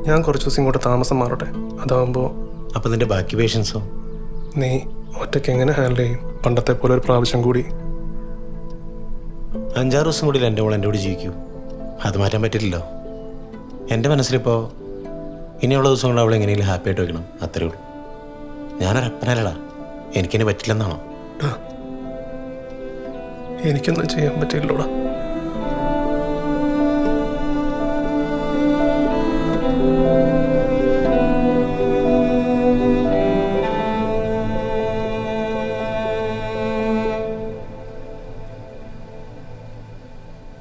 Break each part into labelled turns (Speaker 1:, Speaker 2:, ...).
Speaker 1: ഞാൻ കുറച്ച് ദിവസം ഇങ്ങോട്ട് താമസം മാറട്ടെ. അതാവുമ്പോൾ
Speaker 2: അപ്പം നിന്റെ ബാക്കി പേഷ്യൻസോ?
Speaker 1: നീ ഒറ്റയ്ക്ക് എങ്ങനെ ഹാൻഡിൽ ചെയ്യും? പണ്ടത്തെ പോലെ ഒരു പ്രാവശ്യം കൂടി
Speaker 2: 5-6 ദിവസം കൂടി എൻ്റെ മോൾ എൻ്റെ കൂടി ജീവിക്കൂ. അത് മാറ്റാൻ പറ്റില്ലല്ലോ. എൻ്റെ മനസ്സിലിപ്പോൾ ഇനിയുള്ള ദിവസങ്ങൾ അവളെ എങ്ങനെയെങ്കിലും ഹാപ്പി ആയിട്ട് വെക്കണം, അത്രേ ഉള്ളൂ. ഞാനൊരപ്പനല്ലടാ, എനിക്കിനി പറ്റില്ലെന്നാണോ?
Speaker 1: എനിക്കൊന്നും ചെയ്യാൻ പറ്റില്ലോടാ.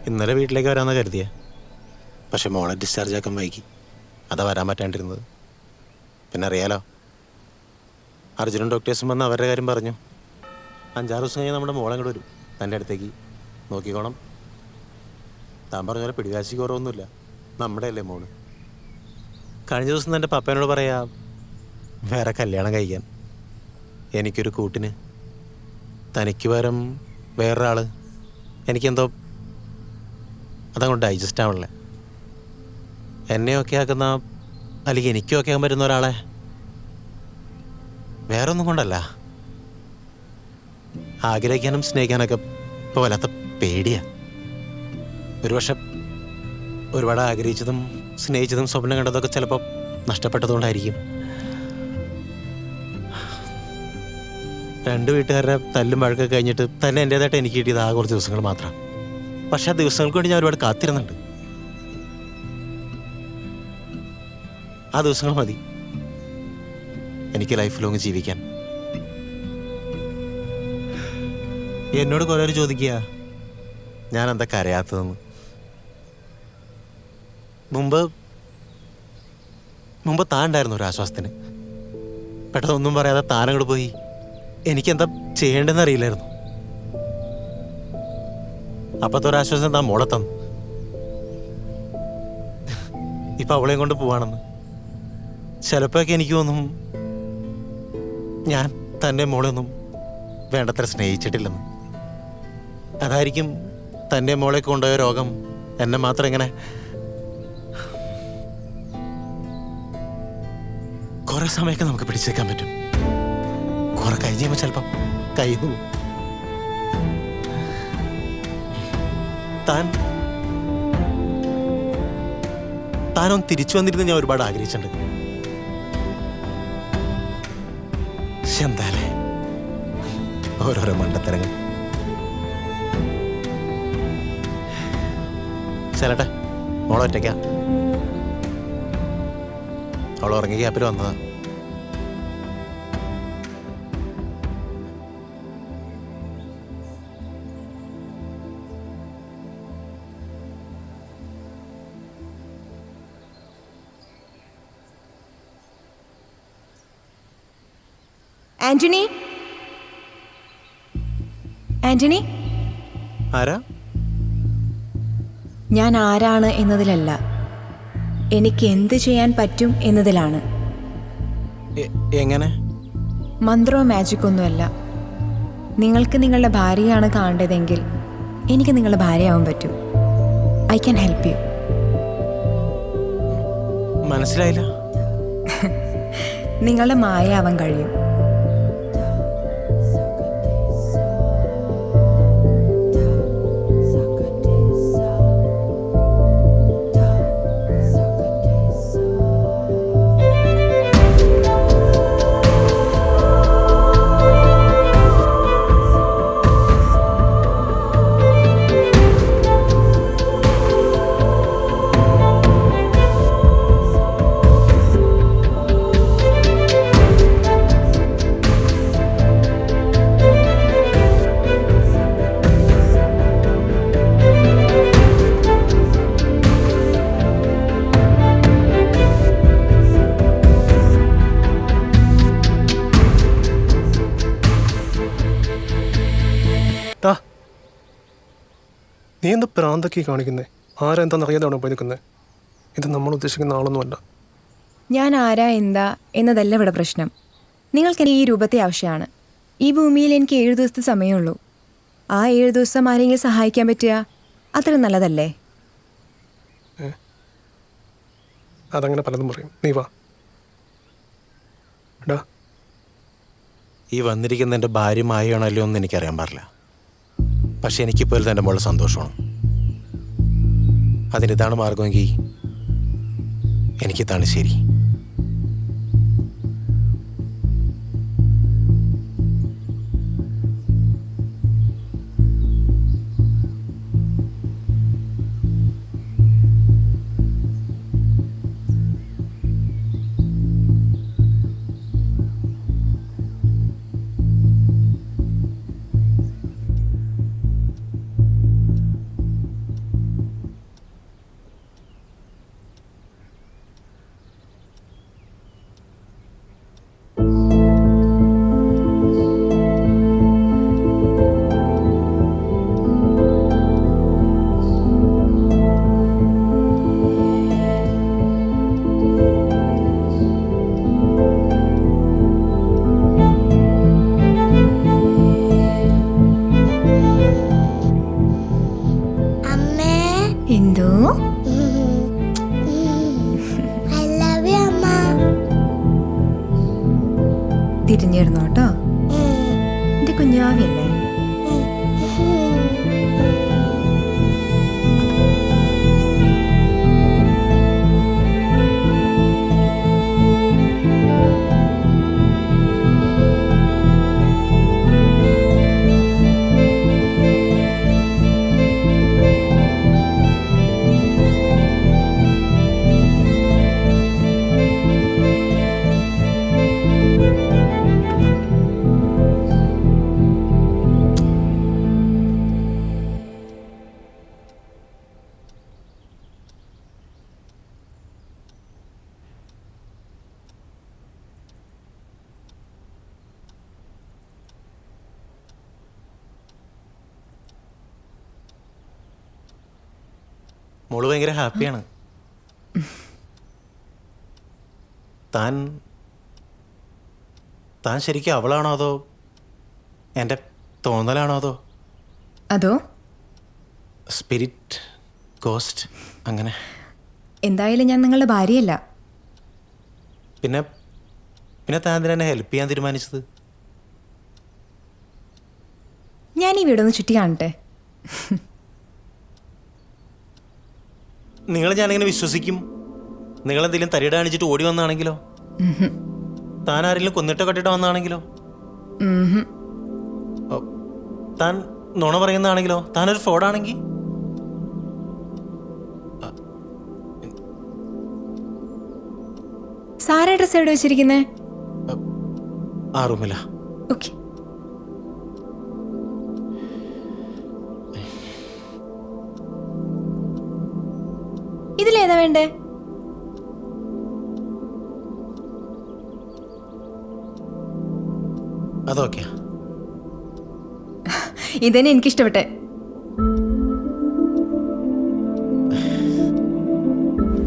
Speaker 2: ഇന്നലെ വീട്ടിലേക്ക് വരാമെന്ന് കരുതിയ, പക്ഷെ മോളെ ഡിസ്ചാർജ് ആക്കാൻ വൈകി. അതാ വരാൻ പറ്റാണ്ടിരുന്നത്. പിന്നെ അറിയാലോ, അർജുനും ഡോക്ടേഴ്സും വന്ന് അവരുടെ കാര്യം പറഞ്ഞു. 5-6 ദിവസം കഴിഞ്ഞാൽ നമ്മുടെ മോളെ അങ്ങോട്ട് വരും തൻ്റെ അടുത്തേക്ക്. നോക്കിക്കോണം. താൻ പറഞ്ഞ പോലെ പിടിവാശി കുറവൊന്നുമില്ല, നമ്മുടെ അല്ലേ മോള്. കഴിഞ്ഞ ദിവസം എൻ്റെ പപ്പേനോട് പറയാ വേറെ കല്യാണം കഴിക്കാൻ, എനിക്കൊരു കൂട്ടിന്. തനിക്ക് പകരം വേറൊരാൾ. എനിക്കെന്തോ അതങ്ങോട്ട് ഡൈജസ്റ്റ് ആവണല്ലേ. എന്നെയൊക്കെ ആക്കുന്ന, അല്ലെങ്കിൽ എനിക്കൊക്കെ ആകാൻ പറ്റുന്ന ഒരാളെ വേറൊന്നും കൊണ്ടല്ല, ആഗ്രഹിക്കാനും സ്നേഹിക്കാനൊക്കെ ഇപ്പോൾ വല്ലാത്ത പേടിയാ. ഒരുപക്ഷെ ഒരുപാട് ആഗ്രഹിച്ചതും സ്നേഹിച്ചതും സ്വപ്നം കണ്ടതൊക്കെ ചിലപ്പോൾ നഷ്ടപ്പെട്ടതുകൊണ്ടായിരിക്കും. 2 വീട്ടുകാരുടെ തല്ലും വഴക്കൊക്കെ കഴിഞ്ഞിട്ട് തന്നെ എൻ്റേതായിട്ട് എനിക്ക് കിട്ടിയത് ആ കുറച്ച് ദിവസങ്ങൾ മാത്രം. പക്ഷെ ആ ദിവസങ്ങൾക്ക് വേണ്ടി ഞാൻ ഒരുപാട് കാത്തിരുന്നുണ്ട്. ആ ദിവസങ്ങൾ മതി എനിക്ക് ലൈഫ് ലോങ് ജീവിക്കാൻ. എന്നോട് കുറേ പേര് ചോദിക്കുക ഞാൻ എന്താ കരയാത്തതെന്ന്. മുമ്പ് താൻ ഉണ്ടായിരുന്നു ഒരു ആശ്വാസത്തിന്. പെട്ടെന്നൊന്നും പറയാതെ താനങ്ങോട്ട് പോയി. എനിക്കെന്താ ചെയ്യേണ്ടതെന്ന് അറിയില്ലായിരുന്നു. അപ്പത്തെ ഒരാശ്വാസം താൻ മോളെ തന്നു. ഇപ്പം അവളെയും കൊണ്ട് പോവാണെന്ന്. ചിലപ്പോഴൊക്കെ എനിക്ക് തോന്നും ഞാൻ തൻ്റെ മോളെയൊന്നും വേണ്ടത്ര സ്നേഹിച്ചിട്ടില്ലെന്ന്. അതായിരിക്കും തൻ്റെ മോളെ കൊണ്ടുപോയ രോഗം എന്നെ മാത്രം ഇങ്ങനെ കുറെ സമയമൊക്കെ നമുക്ക് പിടിച്ചേക്കാൻ പറ്റും. കുറെ കഴിഞ്ഞ് കഴിയുമ്പോൾ ചിലപ്പം കയ്യിൽ താനൊന്ന് തിരിച്ചു വന്നിരുന്ന് ഞാൻ ഒരുപാട് ആഗ്രഹിച്ചിട്ടുണ്ട്. എന്താലേ ഓരോരോ മണ്ടത്തരങ്ങൾ. ചെല്ലട്ടെ, മോളൊറ്റയ്ക്കാ. അവൾ ഉറങ്ങി ക്യാപ്പിൽ വന്നതാ.
Speaker 3: ആന്റണി, ആന്റണി.
Speaker 2: ആരാ?
Speaker 3: ഞാൻ ആരാണ് എന്നതിലല്ല, എനിക്ക് എന്ത് ചെയ്യാൻ പറ്റും എന്നതിലാണ്.
Speaker 2: എങ്ങനെ?
Speaker 3: മന്ത്രമോ മാജിക്കൊന്നുമല്ല. നിങ്ങൾക്ക് നിങ്ങളുടെ ഭാര്യയാണ് കാണേണ്ടതെങ്കിൽ എനിക്ക് നിങ്ങളുടെ ഭാര്യയാവാൻ പറ്റും. I can help you.
Speaker 2: മനസ്സിലായില്ല.
Speaker 3: നിങ്ങളുടെ മായയാവാൻ കഴിയും.
Speaker 1: നീ എന്താ പ്രാന്തൊക്കെ കാണിക്കുന്നേ? ആരെന്താണെന്നറിയാതെ പോയി നിൽക്കുന്നത്. ഇത് നമ്മൾ ഉദ്ദേശിക്കുന്ന ആളൊന്നുമല്ല.
Speaker 3: ഞാൻ ആരാ എന്താ എന്നതല്ല ഇവിടെ പ്രശ്നം. നിങ്ങൾക്കെന്നെ ഈ രൂപത്തെ ആവശ്യമാണ്. ഈ ഭൂമിയിൽ എനിക്ക് 7 ദിവസത്തെ സമയമുള്ളൂ. ആ 7 ദിവസം ആരെങ്കിലും സഹായിക്കാൻ പറ്റുക അത്ര നല്ലതല്ലേ?
Speaker 1: അതങ്ങനെ പലതും പറയും. നീ വാ. എടാ,
Speaker 2: ഈ വന്നിരിക്കുന്ന എൻ്റെ ഭാര്യ മായയാണോ അല്ലയോ എന്ന് എനിക്കറിയാൻ പാടില്ല. പക്ഷെ എനിക്കിപ്പോൾ എൻ്റെ മോളെ സന്തോഷമാണ്. അതിനിതാണ് മാർഗമെങ്കിൽ എനിക്കിതാണ് ശരി.
Speaker 3: തിരിഞ്ഞിരുന്നു കേട്ടോ, എന്റെ കുഞ്ഞാവില്ലേ.
Speaker 2: മോള് ഭയങ്കര ഹാപ്പിയാണ്. താൻ താൻ ശരിക്കും അവളാണോ അതോ എൻ്റെ തോന്നലാണോ
Speaker 3: അതോ
Speaker 2: സ്പിരിറ്റ്, ഗോസ്റ്റ് അങ്ങനെ?
Speaker 3: എന്തായാലും ഞാൻ നിങ്ങളുടെ ഭാര്യയല്ല.
Speaker 2: പിന്നെ പിന്നെ താൻ എന്തിനാ എന്നെ ഹെൽപ്പ് ചെയ്യാൻ തീരുമാനിച്ചത്?
Speaker 3: ഞാൻ ഈ വീടൊന്ന് ചുറ്റി കാണട്ടെ.
Speaker 2: നിങ്ങൾ ഞാനെങ്ങനെ വിശ്വസിക്കും? നിങ്ങളെന്തെങ്കിലും തരിട കാണിച്ചിട്ട് ഓടി വന്നാണെങ്കിലോ? താൻ ആരെങ്കിലും കൊന്നിട്ടോ കട്ടിട്ടോ വന്നാണെങ്കിലോ? താൻ നുണ പറയുന്നതാണെങ്കിലോ? താനൊരു ഫ്രോഡാണെങ്കിൽ?
Speaker 3: സാറാ ഡ്രസ് എവിടെ വെച്ചിരിക്കുന്നേ?
Speaker 2: ആ റൂമില.
Speaker 3: ഓക്കെ. ഇതിലേതാ വേണ്ടേ?
Speaker 2: അതൊക്കെ
Speaker 3: ഇതന്നെ എനിക്കിഷ്ടപ്പെട്ടെ.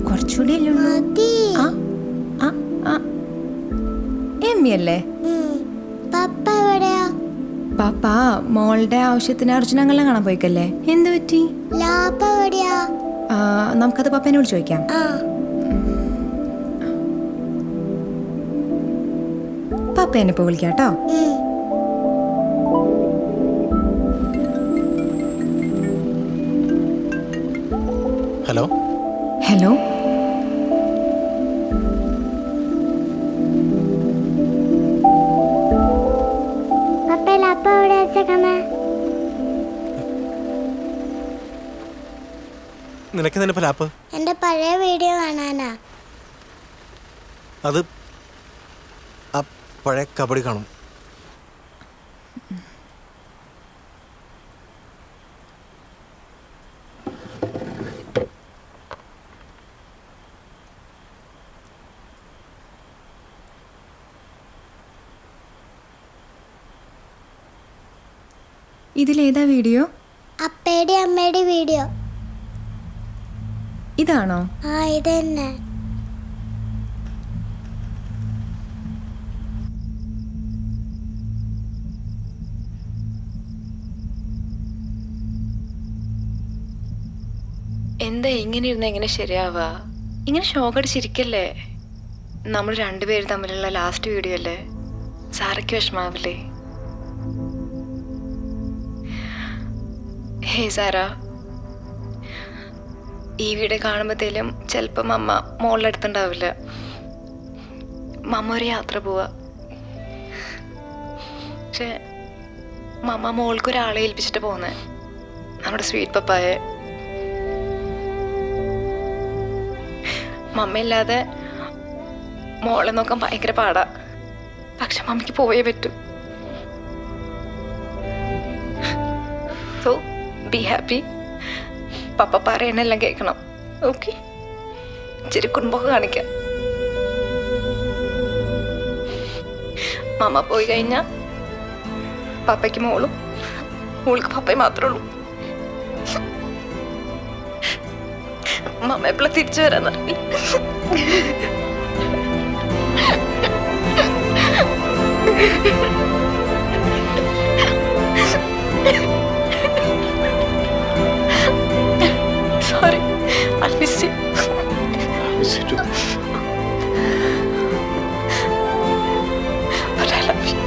Speaker 3: കുറച്ചുകൂടി എമ്മിയല്ലേ? പാപ്പ മോളുടെ ആവശ്യത്തിന് അർജുനങ്ങളെല്ലാം കാണാൻ പോയിക്കല്ലേ? എന്ത് പറ്റി? നമുക്കത് പപ്പനോട് ചോദിക്കാം. പപ്പ എന്നെ ഇപ്പൊ വിളിക്കാട്ടോ.
Speaker 2: Hello
Speaker 3: hello.
Speaker 2: നിനക്ക് നിനപ്പ ലാപ്പ്?
Speaker 4: എന്റെ പഴയ വീഡിയോ കാണാനാ.
Speaker 2: അത് ആ പഴയ കബഡി കാണും.
Speaker 3: ഇതിലേതാ വീഡിയോ?
Speaker 4: അപ്പയുടെ അമ്മയുടെ വീഡിയോ.
Speaker 3: ഇതാണോ?
Speaker 4: ആ ഇതന്നെ.
Speaker 3: എന്താ ഇങ്ങനെ ഇരുന്ന എങ്ങനെ ശരിയാവാ? ഇങ്ങനെ ഷോക്കടിച്ചിരിക്കല്ലേ. നമ്മൾ രണ്ടുപേരും തമ്മിലുള്ള ലാസ്റ്റ് വീഡിയോ അല്ലേ. സാറയ്ക്ക് വിഷമാവില്ലേ? ഹേ സാറ, ഈ വീഡിയോ കാണുമ്പോഴത്തേലും ചിലപ്പോൾ മമ്മ മോളുടെ അടുത്തുണ്ടാവില്ല. മമ്മ ഒരു യാത്ര പോവാ. പക്ഷെ മമ്മ മോൾക്കൊരാളെ ഏൽപ്പിച്ചിട്ട് പോകുന്നത്, നമ്മുടെ സ്വീറ്റ് പപ്പായെ. മമ്മയില്ലാതെ മോളെ നോക്കാൻ ഭയങ്കര പാടാ. പക്ഷെ മമ്മിക്ക് പോയേ പറ്റൂ. So be happy. പപ്പ പറയണെല്ലാം കേൾക്കണം. ഓക്കെ, ഇച്ചിരി കുടുംബമൊക്കെ കാണിക്കാം. മമ്മ പോയി കഴിഞ്ഞാൽ പപ്പയ്ക്ക് മോളും, മോൾക്ക് പപ്പയും മാത്രമേ ഉള്ളൂ. മമ്മ എപ്പോഴും തിരിച്ചു വരാന്നറിയില്ല. Sorry, I miss you.
Speaker 2: I miss you too.
Speaker 3: But I love you.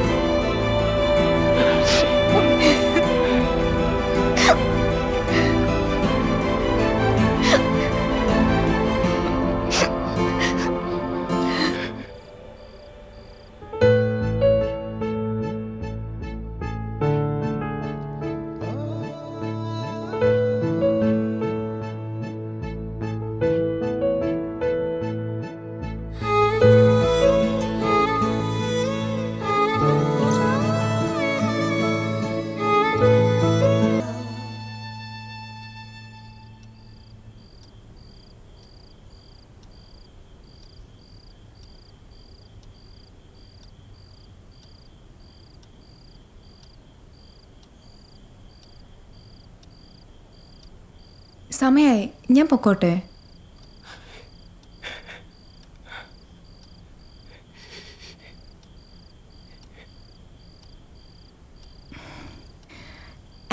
Speaker 3: സമയായി, ഞാൻ പൊക്കോട്ടെ.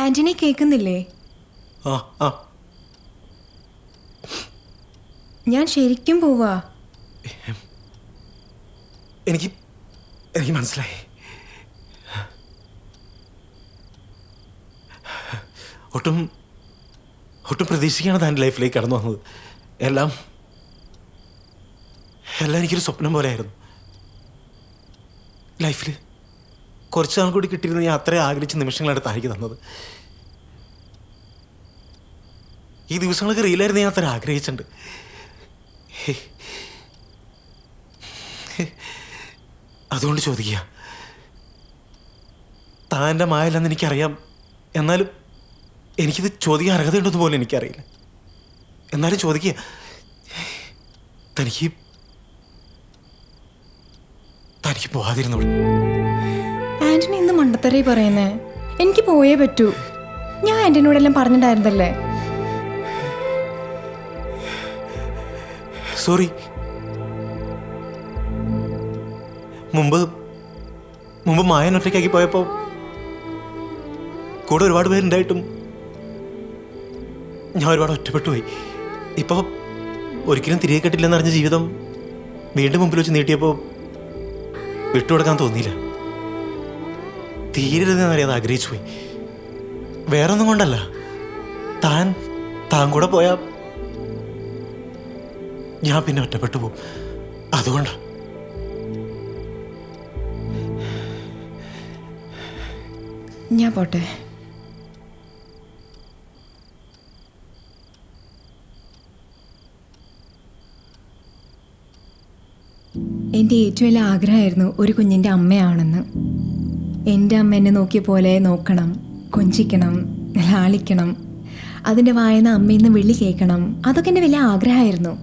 Speaker 3: ആന്റണി കേൾക്കുന്നില്ലേ?
Speaker 2: ആ ആ
Speaker 3: ഞാൻ ശരിക്കും പോവാ.
Speaker 2: എനിക്ക് മനസ്സിലായി. ഒട്ടും പ്രതീക്ഷിക്കാണ് താൻ ലൈഫിലേക്ക് കടന്നു വന്നത്. എല്ലാം എനിക്കൊരു സ്വപ്നം പോലെയായിരുന്നു. ലൈഫിൽ കുറച്ച് നാൾ കൂടി കിട്ടിയിരുന്ന ഞാൻ അത്രയും ആഗ്രഹിച്ച നിമിഷങ്ങളാണ് താനിക്ക് തന്നത്. ഈ ദിവസങ്ങളൊക്കെ റീലായിരുന്നു ഞാൻ അത്ര ആഗ്രഹിച്ചിട്ടുണ്ട്. അതുകൊണ്ട് ചോദിക്കുക, താൻ്റെ മായല്ലെന്ന് എനിക്കറിയാം. എന്നാലും എനിക്കിത് ചോദിക്കാൻ അർഹതയുണ്ടെന്ന് പോലും എനിക്കറിയില്ല. എന്നാലും ചോദിക്കുക, തനിക്ക് പോവാതിരുന്നോളൂ.
Speaker 3: ആന്റണി ഇന്ന് മണ്ടത്തരേ പറയുന്നേ. എനിക്ക് പോയേ പറ്റൂ. ഞാൻ ആന്റണിയോടെല്ലാം പറഞ്ഞിട്ടായിരുന്നല്ലേ.
Speaker 2: സോറി. മുമ്പ് മായൻ ഒറ്റയ്ക്കാക്കി പോയപ്പോൾ കൂടെ ഒരുപാട് പേരുണ്ടായിട്ടും ഞാൻ ഒരുപാട് ഒറ്റപ്പെട്ടു പോയി. ഇപ്പോൾ ഒരിക്കലും തിരികെ കെട്ടില്ലെന്നറിഞ്ഞ ജീവിതം വീണ്ടും മുമ്പിൽ വെച്ച് നീട്ടിയപ്പോൾ വിട്ടുകൊടുക്കാൻ തോന്നിയില്ല. തീരരുതെന്നറിയാതെ ആഗ്രഹിച്ചു പോയി. വേറൊന്നും കൊണ്ടല്ല, താൻ കൂടെ പോയാൽ ഞാൻ പിന്നെ ഒറ്റപ്പെട്ടു പോകും. അതുകൊണ്ടാ.
Speaker 3: ഞാൻ പോട്ടെ. എൻ്റെ ഏറ്റവും വലിയ ആഗ്രഹമായിരുന്നു ഒരു കുഞ്ഞിൻ്റെ അമ്മയാണെന്ന്. എൻ്റെ അമ്മ എന്നെ നോക്കിയ പോലെ നോക്കണം, കൊഞ്ചിക്കണം, ലാളിക്കണം, അതിൻ്റെ വായന അമ്മയിൽ നിന്ന് വിളി കേൾക്കണം. അതൊക്കെ എൻ്റെ വലിയ ആഗ്രഹമായിരുന്നു.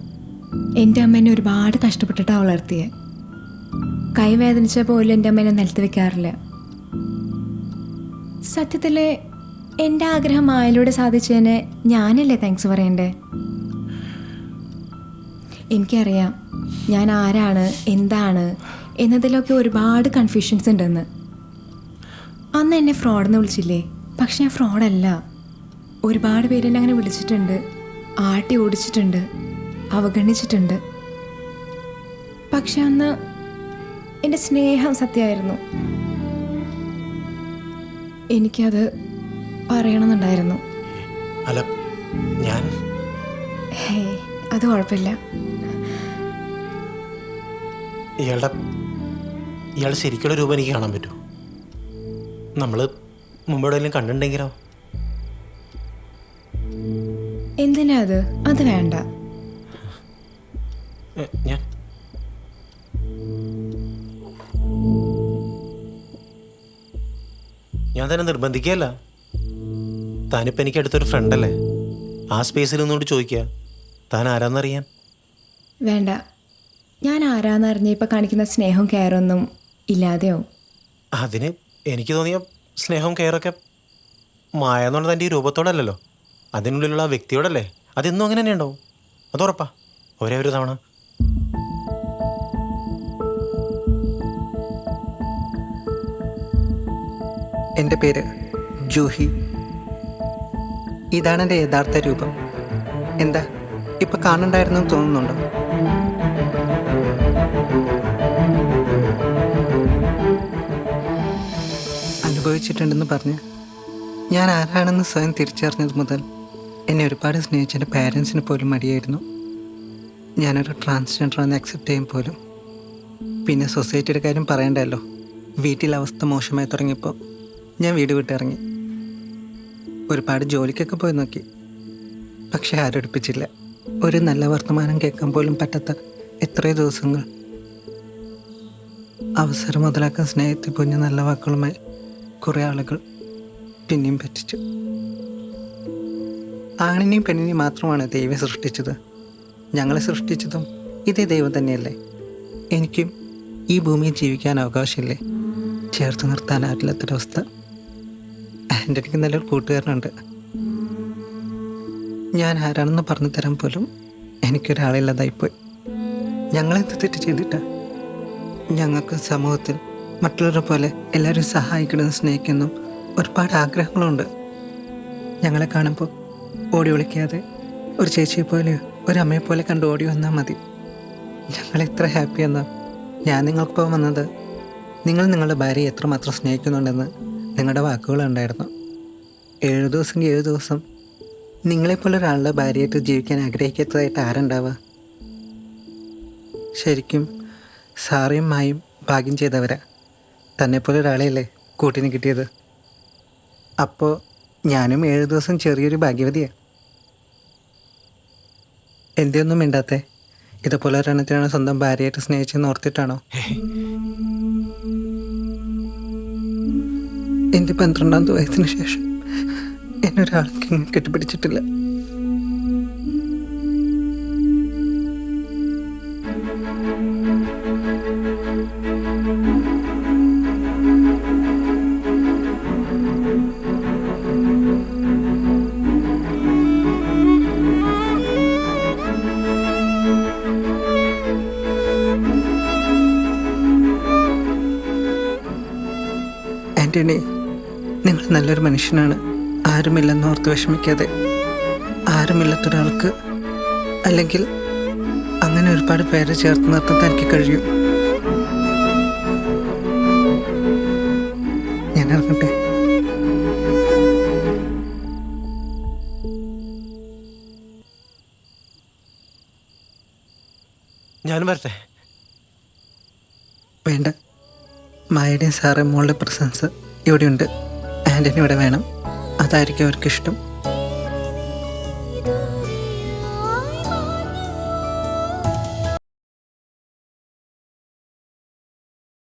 Speaker 3: എൻ്റെ അമ്മ എന്നെ ഒരുപാട് കഷ്ടപ്പെട്ടിട്ടാണ് വളർത്തിയത്. കൈ വേദനിച്ച പോലും എൻ്റെ അമ്മ എന്നെ നിലത്ത് വെക്കാറില്ല. സത്യത്തിൽ എൻ്റെ ആഗ്രഹം മായയിലൂടെ സാധിച്ചതിന് ഞാനല്ലേ താങ്ക്സ് പറയണ്ടേ? എനിക്കറിയാം ഞാൻ ആരാണ്, എന്താണ് എന്നതിലൊക്കെ ഒരുപാട് കൺഫ്യൂഷൻസ് ഉണ്ടെന്ന്. അന്ന് എന്നെ ഫ്രോഡെന്ന് വിളിച്ചില്ലേ? പക്ഷെ ഞാൻ ഫ്രോഡല്ല. ഒരുപാട് പേരെന്നെ അങ്ങനെ വിളിച്ചിട്ടുണ്ട്, ആട്ടി ഓടിച്ചിട്ടുണ്ട്. അവഗണിച്ചിട്ടുണ്ട്. പക്ഷെ അന്ന് എൻ്റെ സ്നേഹം സത്യമായിരുന്നു. എനിക്കത് പറയണമെന്നുണ്ടായിരുന്നു.
Speaker 2: അല്ല, ഞാൻ
Speaker 3: ഹേയ്, അത് കുഴപ്പമില്ല.
Speaker 2: ഇയാളുടെ ശരിക്കുള്ള രൂപം എനിക്ക് കാണാൻ പറ്റുമോ? നമ്മൾ മുമ്പെവിടെയെങ്കിലും കണ്ടിട്ടുണ്ടെങ്കിലോ?
Speaker 3: എന്തിനാ അത് വേണ്ട.
Speaker 2: ഞാൻ തന്നെ നിർബന്ധിക്കുകയല്ല. താനിപ്പോൾ എനിക്ക് അടുത്തൊരു ഫ്രണ്ടല്ലേ? ആ സ്പേസിൽ നിന്നുകൊണ്ട് ചോദിക്കുക, താൻ ആരാന്നറിയാൻ.
Speaker 3: വേണ്ട, ഞാൻ ആരാന്നറിഞ്ഞ ഇപ്പം കാണിക്കുന്ന സ്നേഹവും കെയറൊന്നും ഇല്ലാതെയാവും.
Speaker 2: അതിന് എനിക്ക് തോന്നിയ സ്നേഹവും കെയറൊക്കെ മായ എന്ന് പറഞ്ഞാൽ തൻ്റെ ഈ രൂപത്തോടല്ലല്ലോ, അതിനുള്ളിലുള്ള ആ വ്യക്തിയോടല്ലേ. അതെന്നും അങ്ങനെ തന്നെ ഉണ്ടാവും, അത് ഉറപ്പാ. ഒരേ ഒരു തവണ
Speaker 5: എൻ്റെ പേര് ജൂഹി. ഇതാണ് എൻ്റെ യഥാർത്ഥ രൂപം. എന്താ ഇപ്പം കാണണ്ടായിരുന്നു തോന്നുന്നുണ്ടോ? അനുഭവിച്ചിട്ടുണ്ടെന്ന് പറഞ്ഞ് ഞാൻ ആരാണെന്ന് സ്വയം തിരിച്ചറിഞ്ഞത് മുതൽ എന്നെ ഒരുപാട് സ്നേഹിച്ച എൻ്റെ പാരൻസിന് പോലും മടിയായിരുന്നു ഞാനൊരു ട്രാൻസ്ജെൻഡറാണെന്ന് അക്സെപ്റ്റ് ചെയ്യും പോലും. പിന്നെ സൊസൈറ്റിയുടെ കാര്യം പറയണ്ടല്ലോ. വീട്ടിലെ അവസ്ഥ മോശമായി തുടങ്ങിയപ്പോൾ ഞാൻ വീട് വിട്ടിറങ്ങി. ഒരുപാട് ജോലിക്കൊക്കെ പോയി നോക്കി, പക്ഷെ ആരെടുപ്പിച്ചില്ല. ഒരു നല്ല വർത്തമാനം കേൾക്കാൻ പോലും പറ്റാത്ത എത്രയോ ദിവസങ്ങൾ. അവസരം മുതലാക്കാൻ സ്നേഹത്തിൽ പൊഞ്ഞ നല്ല വാക്കുകളുമായി കുറേ ആളുകൾ പിന്നെയും പറ്റിച്ചു. ആണിനെയും പെണ്ണിനെയും മാത്രമാണ് ദൈവം സൃഷ്ടിച്ചത്. ഞങ്ങളെ സൃഷ്ടിച്ചതും ഇതേ ദൈവം തന്നെയല്ലേ? എനിക്കും ഈ ഭൂമിയിൽ ജീവിക്കാൻ അവകാശമില്ലേ? ചേർത്ത് നിർത്താനാവില്ലാത്തൊരവസ്ഥ. എനിക്ക് നല്ലൊരു കൂട്ടുകാരനുണ്ട്. ഞാൻ ആരാണെന്ന് പറഞ്ഞു തരാൻ പോലും എനിക്കൊരാളില്ലാതായിപ്പോയി. ഞങ്ങളെന്ത് തെറ്റ് ചെയ്തിട്ടാ? ഞങ്ങൾക്ക് സമൂഹത്തിൽ മറ്റുള്ളവരെ പോലെ എല്ലാവരും സഹായിക്കണമെന്ന് സ്നേഹിക്കുന്നു ഒരുപാട് ആഗ്രഹങ്ങളുണ്ട്. ഞങ്ങളെ കാണുമ്പോൾ ഓടി വിളിക്കാതെ ഒരു ചേച്ചിയെ പോലെയോ ഒരമ്മയെ പോലെ കണ്ട് ഓടി വന്നാൽ മതി. ഞങ്ങളെത്ര ഹാപ്പിയെന്നാ. ഞാൻ നിങ്ങൾക്കിപ്പോൾ വന്നത് നിങ്ങൾ നിങ്ങളുടെ ഭാര്യയെ എത്രമാത്രം സ്നേഹിക്കുന്നുണ്ടെന്ന് നിങ്ങളുടെ വാക്കുകളുണ്ടായിരുന്നു. 7 ദിവസം 7 ദിവസം നിങ്ങളെപ്പോലെ ഒരാളുടെ ഭാര്യയായിട്ട് ജീവിക്കാൻ ആഗ്രഹിക്കാത്തതായിട്ട് ആരുണ്ടാവുക? ശരിക്കും സാറയും മായും ഭാഗ്യം ചെയ്തവരാ. തന്നെപ്പോലെ ഒരാളെയല്ലേ കൂട്ടിന് കിട്ടിയത്. അപ്പോൾ ഞാനും 7 ദിവസം ചെറിയൊരു ഭാഗ്യവതിയാണ്. എന്തൊന്നും മിണ്ടാത്തെ? ഇതുപോലെ ഒരെണ്ണത്തിനാണ് സ്വന്തം ഭാര്യയായിട്ട് സ്നേഹിച്ചെന്ന് ഓർത്തിട്ടാണോ? എൻ്റെ 12ാമത്തെ വയസ്സിന് ശേഷം എന്നെ ഒരാൾക്ക് കെട്ടിപ്പിടിച്ചിട്ടില്ല. ആൻ്റണി, നിങ്ങൾ നല്ലൊരു മനുഷ്യനാണ്. ആരുമില്ലെന്ന് ഓർത്ത് വിഷമിക്കാതെ, ആരുമില്ലാത്തൊരാൾക്ക് അല്ലെങ്കിൽ അങ്ങനെ ഒരുപാട് പേരെ ചേർത്ത് നിർത്താൻ തനിക്ക് കഴിയും. ഞാൻ ഇറങ്ങട്ടെ.
Speaker 2: ഞാനും വരട്ടെ?
Speaker 5: വേണ്ട, മായയുടെയും സാറേ മോളുടെ പ്രസൻസ് ഇവിടെയുണ്ട്. ആൻ്റണി ഇവിടെ വേണം. അതായിരിക്കും അവർക്കിഷ്ടം.